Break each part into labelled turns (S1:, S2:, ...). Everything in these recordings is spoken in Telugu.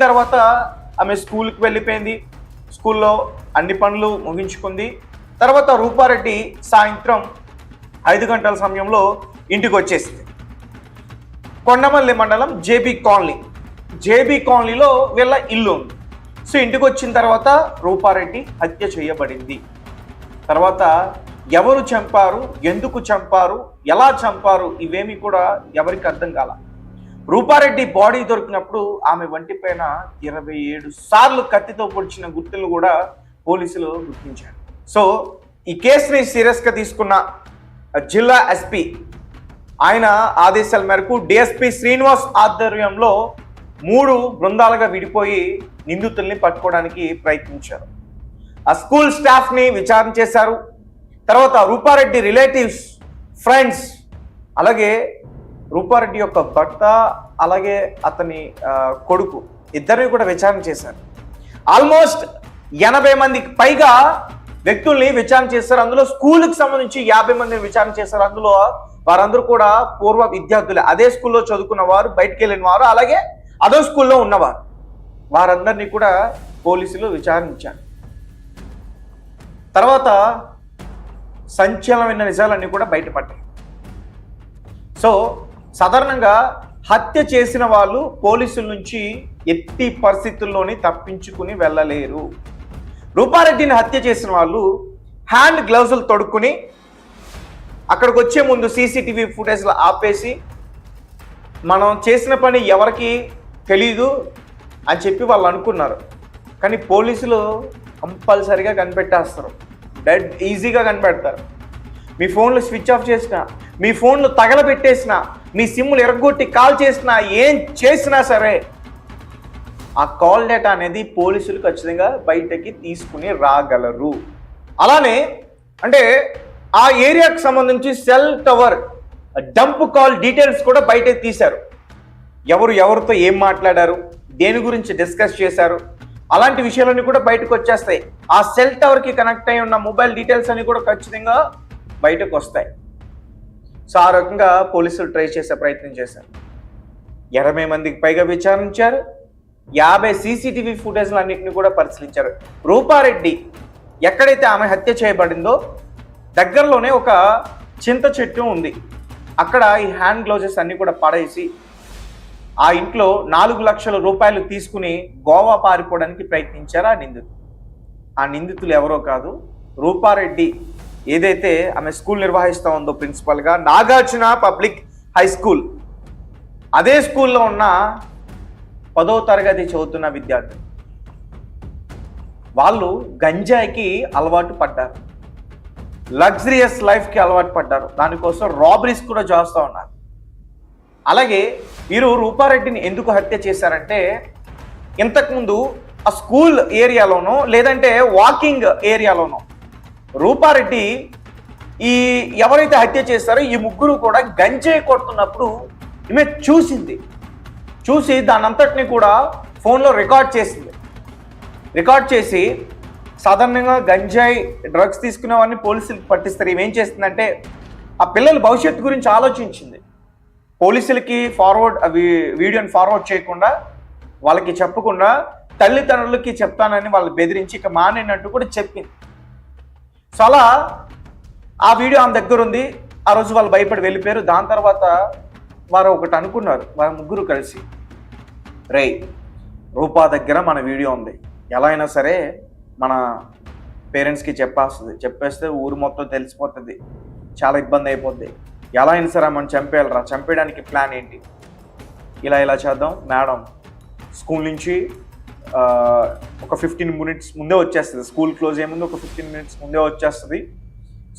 S1: తర్వాత ఆమె స్కూల్కి వెళ్ళిపోయింది. స్కూల్లో అన్ని పనులు ముగించుకుంది. తర్వాత రూపారెడ్డి సాయంత్రం 5 గంటల సమయంలో ఇంటికి వచ్చేసింది. కొండమల్లి మండలం జేబీ కాలనీలో వీళ్ళ ఇల్లు ఉంది. సో ఇంటికి వచ్చిన తర్వాత రూపారెడ్డి హత్య చేయబడింది. తర్వాత ఎవరు చంపారు, ఎందుకు చంపారు, ఎలా చంపారు, ఇవేమీ కూడా ఎవరికి అర్థం కాల. రూపారెడ్డి బాడీ దొరికినప్పుడు ఆమె వంటిపైన 27 సార్లు కత్తితో పొడిచిన గుర్తులు కూడా పోలీసులు గుర్తించారు. సో ఈ కేసుని సీరియస్గా తీసుకున్న జిల్లా ఎస్పీ ఆయన ఆదేశాల మేరకు డిఎస్పీ శ్రీనివాస్ ఆధ్వర్యంలో 3 బృందాలుగా విడిపోయి నిందితుల్ని పట్టుకోవడానికి ప్రయత్నించారు. ఆ స్కూల్ స్టాఫ్ని విచారణ చేశారు. తర్వాత రూపారెడ్డి రిలేటివ్స్, ఫ్రెండ్స్, అలాగే రూపారెడ్డి యొక్క భర్త, అలాగే అతని కొడుకు ఇద్దరిని కూడా విచారణ చేశారు. ఆల్మోస్ట్ 80 మందికి పైగా వ్యక్తుల్ని విచారణ చేశారు. అందులో స్కూల్కి సంబంధించి 50 మందిని విచారణ చేశారు. అందులో వారందరూ కూడా పూర్వ విద్యార్థులే, అదే స్కూల్లో చదువుకున్న వారు, బయటికి వెళ్ళిన వారు, అలాగే అదే స్కూల్లో ఉన్నవారు. వారందరినీ కూడా పోలీసులు విచారించారు. తర్వాత సంచలనమైన నిజాలన్నీ కూడా బయటపడ్డాయి. సో సాధారణంగా హత్య చేసిన వాళ్ళు పోలీసుల నుంచి ఎట్టి పరిస్థితుల్లోని తప్పించుకుని వెళ్ళలేరు. రూపారెడ్డిని హత్య చేసిన వాళ్ళు హ్యాండ్ గ్లౌజులు తొడుక్కుని అక్కడికి వచ్చే ముందు సీసీటీవీ ఫుటేజ్లో ఆపేసి మనం చేసిన పని ఎవరికి తెలీదు అని చెప్పి వాళ్ళు అనుకున్నారు. కానీ పోలీసులు కంపల్సరిగా కనిపెట్టేస్తారు, డెడ్ ఈజీగా కనిపెడతారు. మీ ఫోన్లు స్విచ్ ఆఫ్ చేసినా, మీ ఫోన్లు తగలబెట్టేసినా, మీ సిమ్ములు ఎరగొట్టి కాల్ చేసినా, ఏం చేసినా సరే ఆ కాల్ డేటా అనేది పోలీసులు ఖచ్చితంగా బయటకి తీసుకుని రాగలరు. అలానే అంటే ఆ ఏరియాకి సంబంధించి cell tower dump call details కూడా బయటకి తీశారు. ఎవరితో ఏం మాట్లాడారు, దేని గురించి డిస్కస్ చేశారు, అలాంటి విషయాలన్నీ కూడా బయటకు వచ్చేస్తాయి. ఆ సెల్ టవర్కి కనెక్ట్ అయి ఉన్న మొబైల్ డీటెయిల్స్ అన్ని కూడా ఖచ్చితంగా బయటకు వస్తాయి. సో ఆ రకంగా పోలీసులు ట్రై చేసే ప్రయత్నం చేశారు. 20 మందికి పైగా విచారించారు. 50 సీసీటీవీ ఫుటేజ్లు అన్నింటినీ కూడా పరిశీలించారు. రూపారెడ్డి ఎక్కడైతే ఆమె హత్య చేయబడిందో దగ్గరలోనే ఒక చింత చెట్టు ఉంది. అక్కడ ఈ హ్యాండ్ గ్లౌజెస్ అన్నీ కూడా పడేసి ఆ ఇంట్లో 4 లక్షల రూపాయలు తీసుకుని గోవా పారిపోవడానికి ప్రయత్నించారు ఆ నిందితులు ఎవరో కాదు, రూపారెడ్డి ఏదైతే ఆమె స్కూల్ నిర్వహిస్తూ ఉందో ప్రిన్సిపల్గా, నాగార్జున పబ్లిక్ హై స్కూల్, అదే స్కూల్లో ఉన్న 10వ తరగతి చదువుతున్న విద్యార్థులు. వాళ్ళు గంజాయికి అలవాటు పడ్డారు, లగ్జరియస్ లైఫ్కి అలవాటు పడ్డారు. దానికోసం రాబరీస్ కూడా చేస్తూ ఉన్నారు. అలాగే వీరు రూపారెడ్డిని ఎందుకు హత్య చేశారంటే, ఇంతకుముందు ఆ స్కూల్ ఏరియాలోనో లేదంటే వాకింగ్ ఏరియాలోనో రూపారెడ్డి ఈ ఎవరైతే హత్య చేశారో ఈ ముగ్గురు కూడా గంజాయి కొడుతున్నప్పుడు ఈమె చూసి దాని అంతటిని కూడా ఫోన్లో రికార్డ్ చేసి సాధారణంగా గంజాయి డ్రగ్స్ తీసుకునే వారిని పోలీసులకు పట్టిస్తారు. ఏం చేస్తుందంటే ఆ పిల్లల భవిష్యత్తు గురించి ఆలోచించింది. పోలీసులకి వీడియోని ఫార్వర్డ్ చేయకుండా, వాళ్ళకి చెప్పకుండా తల్లిదండ్రులకి చెప్తానని వాళ్ళు బెదిరించి ఇక మానేనట్టు కూడా చెప్పింది. సో అలా ఆ వీడియో ఆమె దగ్గర ఉంది. ఆ రోజు వాళ్ళు భయపడి వెళ్ళిపోయారు. దాని తర్వాత వారు ఒకటి అనుకున్నారు, వారు ముగ్గురు కలిసి, రూపా దగ్గర మన వీడియో ఉంది, ఎలా అయినా సరే మన పేరెంట్స్కి చెప్పేస్తే ఊరు మొత్తం తెలిసిపోతుంది, చాలా ఇబ్బంది అయిపోద్ది, ఎలా అయినా సరే మనం చంపేయడానికి ప్లాన్ ఏంటి, ఇలా చేద్దాం మేడం, స్కూల్ నుంచి ఒక 15 మినిట్స్ ముందే వచ్చేస్తుంది, స్కూల్ క్లోజ్ అయ్యే ముందు ఒక 15 మినిట్స్ ముందే వచ్చేస్తుంది.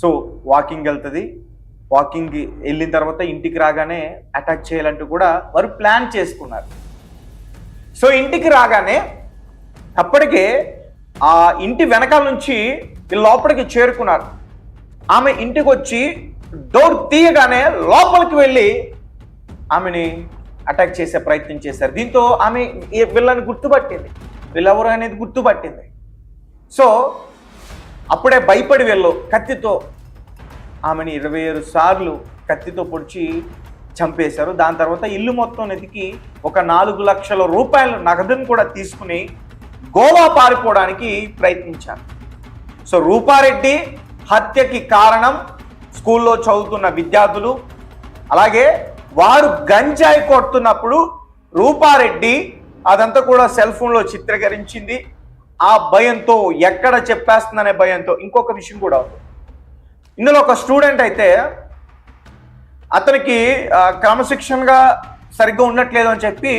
S1: సో వాకింగ్ వెళ్తుంది, వాకింగ్ వెళ్ళిన తర్వాత ఇంటికి రాగానే అటాక్ చేయాలంటూ కూడా వారు ప్లాన్ చేసుకున్నారు. సో ఇంటికి రాగానే అప్పటికే ఆ ఇంటి వెనకాల నుంచి వీళ్ళు లోపలికి చేరుకున్నారు. ఆమె ఇంటికి వచ్చి డోర్ తీయగానే లోపలికి వెళ్ళి ఆమెని అటాక్ చేసే ప్రయత్నం చేశారు. దీంతో ఆమె వీళ్ళని గుర్తుపట్టింది, వీళ్ళెవరు అనేది గుర్తుపట్టింది. సో అప్పుడే భయపడి వీళ్ళు కత్తితో ఆమెని 27 సార్లు కత్తితో పొడిచి చంపేశారు. దాని తర్వాత ఇల్లు మొత్తం వెతికి ఒక 4 లక్షల రూపాయల నగదును కూడా తీసుకుని గోవా పారిపోవడానికి ప్రయత్నించారు. సో రూపారెడ్డి హత్యకి కారణం స్కూల్లో చదువుతున్న విద్యార్థులు. అలాగే వారు గంజాయి కొడుతున్నప్పుడు రూపారెడ్డి అదంతా కూడా సెల్ ఫోన్లో చిత్రీకరించింది. ఆ భయంతో ఎక్కడ చెప్పేస్తుందనే భయంతో ఇంకొక విషయం కూడా ఉంది. ఇందులో ఒక స్టూడెంట్ అయితే అతనికి క్రమశిక్షణగా సరిగ్గా ఉండట్లేదు అని చెప్పి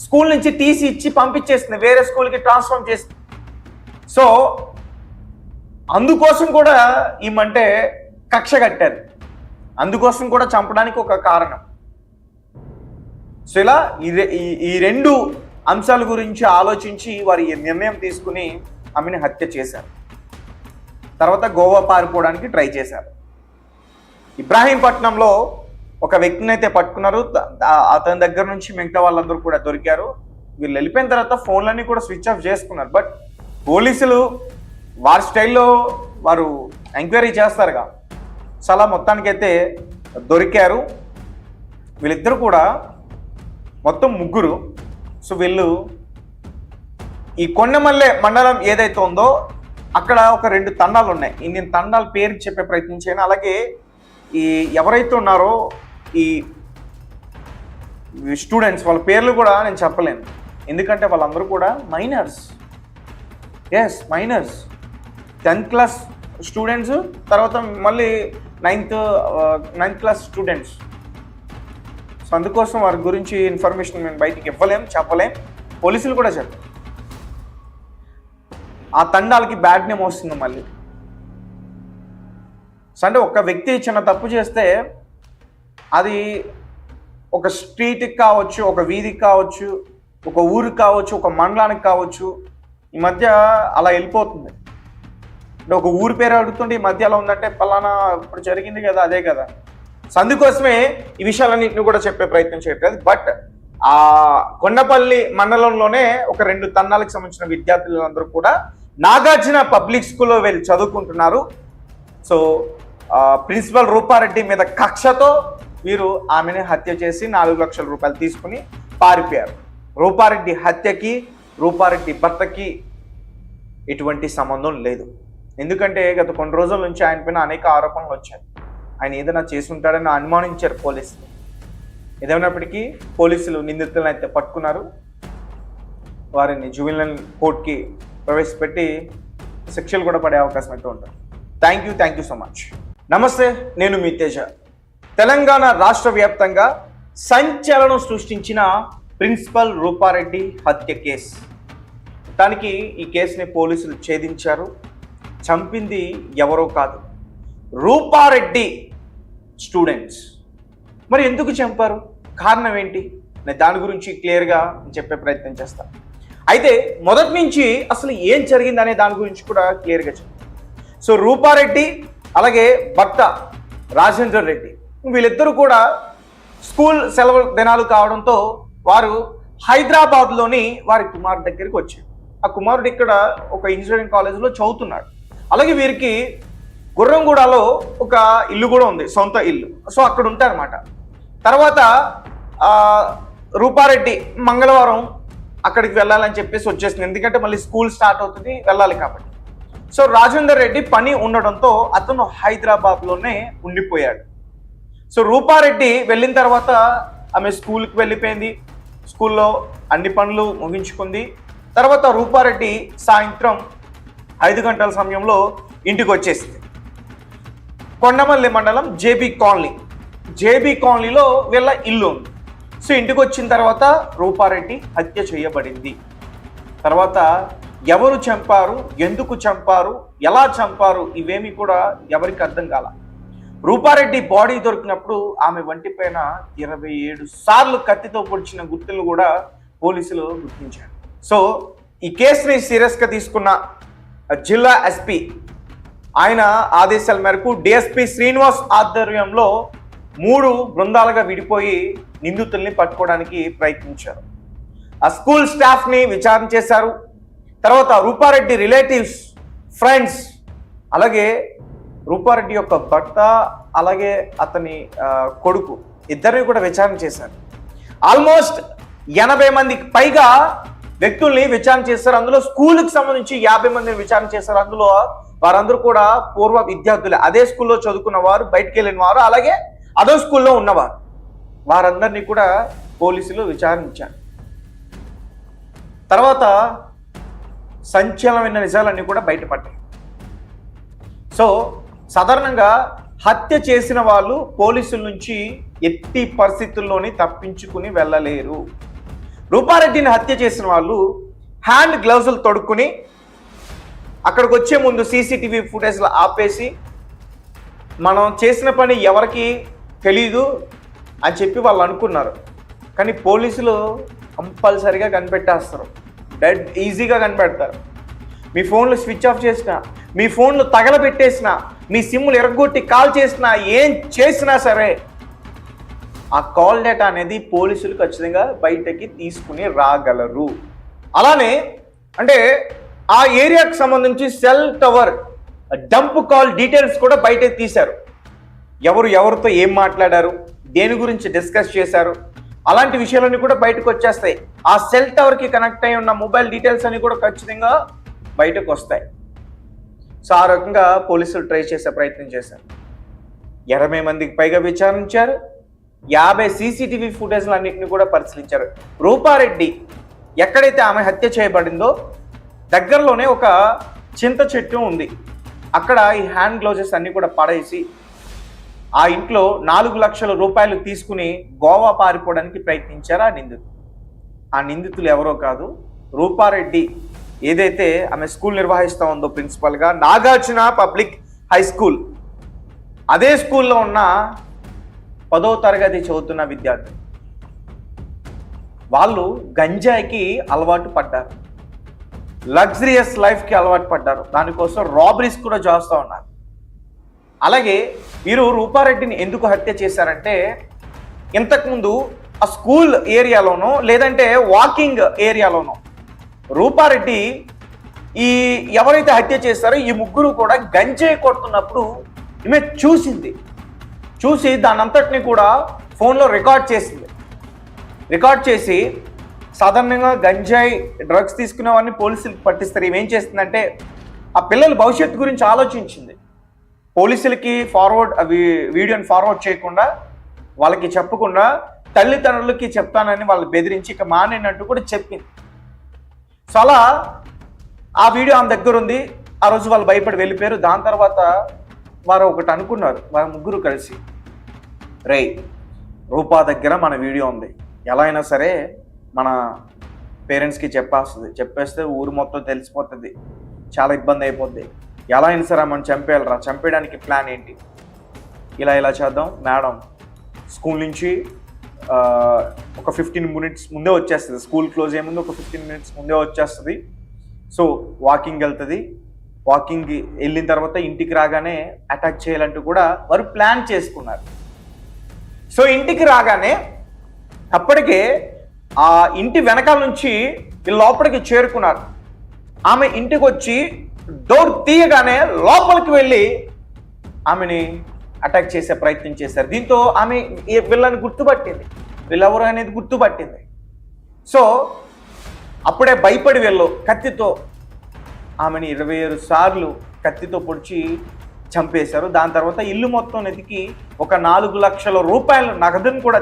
S1: స్కూల్ నుంచి టీసీ ఇచ్చి పంపించేస్తుంది, వేరే స్కూల్కి ట్రాన్స్ఫర్ చేస్తుంది. సో అందుకోసం కూడా ఈమంటే కక్ష కట్టారు, అందుకోసం కూడా చంపడానికి ఒక కారణం. సో ఇలా ఈ 2 అంశాల గురించి ఆలోచించి వారు ఈ నిర్ణయం తీసుకుని ఆమెను హత్య చేశారు. తర్వాత గోవా పారిపోవడానికి ట్రై చేశారు. ఇబ్రాహీంపట్నంలో ఒక వ్యక్తిని అయితే పట్టుకున్నారు. అతని దగ్గర నుంచి మిగతా వాళ్ళందరూ కూడా దొరికారు. వీళ్ళు వెళ్ళిపోయిన తర్వాత ఫోన్లన్నీ కూడా స్విచ్ ఆఫ్ చేసుకున్నారు. బట్ పోలీసులు వారి స్టైల్లో వారు ఎంక్వైరీ చేస్తారుగా, చాలా మొత్తానికైతే దొరికారు. వీళ్ళిద్దరు కూడా మొత్తం 3. సో వీళ్ళు ఈ కొండమల్లె మండలం ఏదైతే ఉందో అక్కడ ఒక 2 తండాలు ఉన్నాయి. నేను తండాల పేరు చెప్పే ప్రయత్నించాను. అలాగే ఈ ఎవరైతే ఉన్నారో ఈ స్టూడెంట్స్ వాళ్ళ పేర్లు కూడా నేను చెప్పలేను, ఎందుకంటే వాళ్ళందరూ కూడా minors. Yes, minors, 10th class students, తర్వాత మళ్ళీ 9th క్లాస్ స్టూడెంట్స్. సో అందుకోసం వారి గురించి ఇన్ఫర్మేషన్ మేము బయటికి ఇవ్వలేం, చెప్పలేం. పోలీసులు కూడా చెప్పారు. ఆ తండాలకి బ్యాడ్ నేమ్ వస్తుంది మళ్ళీ. సో అంటే ఒక వ్యక్తి చిన్న తప్పు చేస్తే అది ఒక స్ట్రీట్కి కావచ్చు, ఒక వీధికి కావచ్చు, ఒక ఊరికి కావచ్చు, ఒక మండలానికి కావచ్చు, ఈ మధ్య అలా వెళ్ళిపోతుంది. అంటే ఒక ఊరి పేరు అడుగుతుంటే ఈ మధ్య అలా ఉందంటే పలానా ఇప్పుడు జరిగింది కదా, అదే కదా. సో అందుకోసమే ఈ విషయాలన్నింటినీ కూడా చెప్పే ప్రయత్నం చేయట్లేదు. బట్ ఆ కొండపల్లి మండలంలోనే ఒక 2 తండాలకు సంబంధించిన విద్యార్థులందరూ కూడా నాగార్జున పబ్లిక్ స్కూల్లో వెళ్ళి చదువుకుంటున్నారు. సో ప్రిన్సిపల్ రూపారెడ్డి మీద కక్షతో వీరు ఆమెని హత్య చేసి 4 లక్షల రూపాయలు తీసుకుని పారిపోయారు. రూపారెడ్డి హత్యకి రూపారెడ్డి భర్తకి ఎటువంటి సంబంధం లేదు. ఎందుకంటే గత కొన్ని రోజుల నుంచి ఆయన పైన అనేక ఆరోపణలు వచ్చాయి. ఆయన ఏదైనా చేసి ఉంటాడని అనుమానించారు పోలీసులు. ఏదైనప్పటికీ పోలీసులు నిందితులను అయితే పట్టుకున్నారు. వారిని జువెనైల్ కోర్టుకి ప్రవేశపెట్టి శిక్షలు కూడా పడే అవకాశం అయితే ఉంటుంది. Thank you so much. నమస్తే, నేను మీ తేజ. తెలంగాణ రాష్ట్ర వ్యాప్తంగా సంచలనం సృష్టించిన ప్రిన్సిపల్ రూపారెడ్డి హత్య కేసు. దానికి ఈ కేసుని పోలీసులు ఛేదించారు. చంపింది ఎవరో కాదు, రూపారెడ్డి స్టూడెంట్స్. మరి ఎందుకు చంపారు, కారణం ఏంటి, నేను దాని గురించి క్లియర్గా చెప్పే ప్రయత్నం చేస్తాను. అయితే మొదటి నుంచి అసలు ఏం జరిగింది అనే దాని గురించి కూడా క్లియర్గా చెప్తాను. సో రూపారెడ్డి అలాగే భర్త రాజేందర్ రెడ్డి వీళ్ళిద్దరూ కూడా స్కూల్ సెలవు దినాలు కావడంతో వారు హైదరాబాద్లోని వారి కుమారుడు దగ్గరికి వచ్చారు. ఆ కుమారుడు ఇక్కడ ఒక ఇంజనీరింగ్ కాలేజీలో చదువుతున్నాడు. అలాగే వీరికి గుర్రంగూడలో ఒక ఇల్లు కూడా ఉంది, సొంత ఇల్లు. సో అక్కడ ఉంటారన్నమాట. తర్వాత రూపారెడ్డి మంగళవారం అక్కడికి వెళ్ళాలని చెప్పేసి వచ్చేసింది, ఎందుకంటే మళ్ళీ స్కూల్ స్టార్ట్ అవుతుంది, వెళ్ళాలి కాబట్టి. సో రాజేందర్ రెడ్డి పని ఉండడంతో అతను హైదరాబాద్లోనే ఉండిపోయాడు. సో రూపారెడ్డి వెళ్ళిన తర్వాత ఆమె స్కూల్కి వెళ్ళిపోయింది, స్కూల్లో అన్ని పనులు ముగించుకుంది. తర్వాత రూపారెడ్డి సాయంత్రం 5 గంటల సమయంలో ఇంటికి వచ్చేసింది. కొండమల్లి మండలం జేబీ కాలనీలో వీళ్ళ ఇల్లు ఉంది. సో ఇంటికి వచ్చిన తర్వాత రూపారెడ్డి హత్య చేయబడింది. తర్వాత ఎవరు చంపారు, ఎందుకు చంపారు, ఎలా చంపారు, ఇవేమీ కూడా ఎవరికి అర్థం కాల. రూపారెడ్డి బాడీ దొరికినప్పుడు ఆమె వంటిపైన 27 సార్లు కత్తితో పొడిచిన గుర్తులు కూడా పోలీసులు గుర్తించారు. సో ఈ కేసుని సీరియస్గా తీసుకున్న జిల్లా ఎస్పీ ఆయన ఆదేశాల మేరకు డిఎస్పీ శ్రీనివాస్ ఆధ్వర్యంలో 3 బృందాలుగా విడిపోయి నిందితుల్ని పట్టుకోవడానికి ప్రయత్నించారు. ఆ స్కూల్ స్టాఫ్ని విచారణ చేశారు. తర్వాత రూపారెడ్డి రిలేటివ్స్, ఫ్రెండ్స్, అలాగే రూపారెడ్డి యొక్క భర్త, అలాగే అతని కొడుకు, ఇద్దరిని కూడా విచారణ చేశారు. ఆల్మోస్ట్ 80 మందికి పైగా వ్యక్తుల్ని విచారణ చేశారు. అందులో స్కూల్కి సంబంధించి 50 మందిని విచారణ చేశారు. అందులో వారందరూ కూడా పూర్వ విద్యార్థులే, అదే స్కూల్లో చదువుకున్న వారు, బయటికి వెళ్ళిన వారు, అలాగే అదే స్కూల్లో ఉన్నవారు. వారందరినీ కూడా పోలీసులు విచారించారు. తర్వాత సంచలనమైన నిజాలన్నీ కూడా బయటపడ్డాయి. సో సాధారణంగా హత్య చేసిన వాళ్ళు పోలీసుల నుంచి ఎట్టి పరిస్థితుల్లోని తప్పించుకుని వెళ్ళలేరు. రూపారెడ్డిని హత్య చేసిన వాళ్ళు హ్యాండ్ గ్లౌజులు తొడుక్కుని అక్కడికి వచ్చే ముందు సీసీటీవీ ఫుటేజ్లు ఆపేసి మనం చేసిన పని ఎవరికి తెలీదు అని చెప్పి వాళ్ళు అనుకున్నారు. కానీ పోలీసులు కంపల్సరిగా కనిపెట్టేస్తారు, డెడ్ ఈజీగా కనిపెడతారు. మీ ఫోన్లు స్విచ్ ఆఫ్ చేసినా, మీ ఫోన్లు తగలబెట్టేసినా, మీ సిమ్లు ఎరగొట్టి కాల్ చేసినా, ఏం చేసినా సరే ఆ కాల్ డేటా అనేది పోలీసులు ఖచ్చితంగా బయటకి తీసుకుని రాగలరు. అలానే అంటే ఆ ఏరియాకి సంబంధించి cell tower dump call details కూడా బయటకి తీశారు. ఎవరితో ఏం మాట్లాడారు, దేని గురించి డిస్కస్ చేశారు, అలాంటి విషయాలన్నీ కూడా బయటకు వచ్చేస్తాయి. ఆ సెల్ టవర్కి కనెక్ట్ అయి ఉన్న మొబైల్ డీటెయిల్స్ అన్ని కూడా ఖచ్చితంగా బయటకు వస్తాయి. సో ఆ రకంగా పోలీసులు ట్రై చేసే ప్రయత్నం చేశారు. 20 మందికి పైగా విచారించారు. 50 సీసీటీవీ ఫుటేజ్లు అన్నింటినీ కూడా పరిశీలించారు. రూపారెడ్డి ఎక్కడైతే ఆమె హత్య చేయబడిందో దగ్గరలోనే ఒక చింత చెట్టు ఉంది. అక్కడ ఈ హ్యాండ్ గ్లౌజెస్ అన్ని కూడా పడేసి ఆ ఇంట్లో 4 లక్షల రూపాయలు తీసుకుని గోవా పారిపోవడానికి ప్రయత్నించారు ఆ నిందితులు ఎవరో కాదు, రూపారెడ్డి ఏదైతే ఆమె స్కూల్ నిర్వహిస్తూ ఉందో ప్రిన్సిపల్గా, నాగార్జున పబ్లిక్ హై స్కూల్, అదే స్కూల్లో ఉన్న 10వ తరగతి చదువుతున్న విద్యార్థి. వాళ్ళు గంజాయికి అలవాటు పడ్డారు, లగ్జరియస్ లైఫ్కి అలవాటు పడ్డారు. దానికోసం రాబరీస్ కూడా చేస్తూ ఉన్నారు. అలాగే వీరు రూపారెడ్డిని ఎందుకు హత్య చేశారంటే, ఇంతకుముందు ఆ స్కూల్ ఏరియాలోనో లేదంటే వాకింగ్ ఏరియాలోనో రూపారెడ్డి ఈ ఎవరైతే హత్య చేశారో ఈ ముగ్గురు కూడా గంజాయి కొడుతున్నప్పుడు ఈమె చూసి దానంతటిని కూడా ఫోన్లో రికార్డ్ చేసి సాధారణంగా గంజాయి డ్రగ్స్ తీసుకునే వారిని పోలీసులకు పట్టిస్తారు. ఏం చేస్తుందంటే ఆ పిల్లల భవిష్యత్తు గురించి ఆలోచించింది. పోలీసులకి వీడియోని ఫార్వర్డ్ చేయకుండా, వాళ్ళకి చెప్పకుండా తల్లిదండ్రులకి చెప్తానని వాళ్ళు బెదిరించి ఇక మానేనట్టు కూడా చెప్పింది. సో అలా ఆ వీడియో ఆమె దగ్గర ఉంది. ఆ రోజు వాళ్ళు భయపడి వెళ్ళిపోయారు. దాని తర్వాత వారు ఒకటి అనుకున్నారు, వారు ముగ్గురు కలిసి, రూపా దగ్గర మన వీడియో ఉంది, ఎలా అయినా సరే మన పేరెంట్స్కి చెప్పేస్తే ఊరు మొత్తం తెలిసిపోతుంది, చాలా ఇబ్బంది అయిపోద్ది, ఎలా అయినా సరే మనం చంపేయడానికి ప్లాన్ ఏంటి, ఇలా చేద్దాం మేడం, స్కూల్ నుంచి ఒక 15 మినిట్స్ ముందే వచ్చేస్తుంది, స్కూల్ క్లోజ్ అయ్యే ముందు ఒక 15 మినిట్స్ ముందే వచ్చేస్తుంది. సో వాకింగ్ వెళ్తుంది, వాకింగ్ వెళ్ళిన తర్వాత ఇంటికి రాగానే అటాక్ చేయాలంటూ కూడా వారు ప్లాన్ చేసుకున్నారు. సో ఇంటికి రాగానే అప్పటికే ఆ ఇంటి వెనకాల నుంచి వీళ్ళు లోపలికి చేరుకున్నారు. ఆమె ఇంటికి వచ్చి డోర్ తీయగానే లోపలికి వెళ్ళి ఆమెని అటాక్ చేసే ప్రయత్నం చేశారు. దీంతో ఆమె వీళ్ళని గుర్తుపట్టింది, వీళ్ళెవరు అనేది గుర్తుపట్టింది. సో అప్పుడే భయపడి వీళ్ళు కత్తితో ఆమెని 27 సార్లు కత్తితో పొడిచి చంపేశారు. దాని తర్వాత ఇల్లు మొత్తం వెతికి ఒక 4 లక్షల రూపాయల నగదును కూడా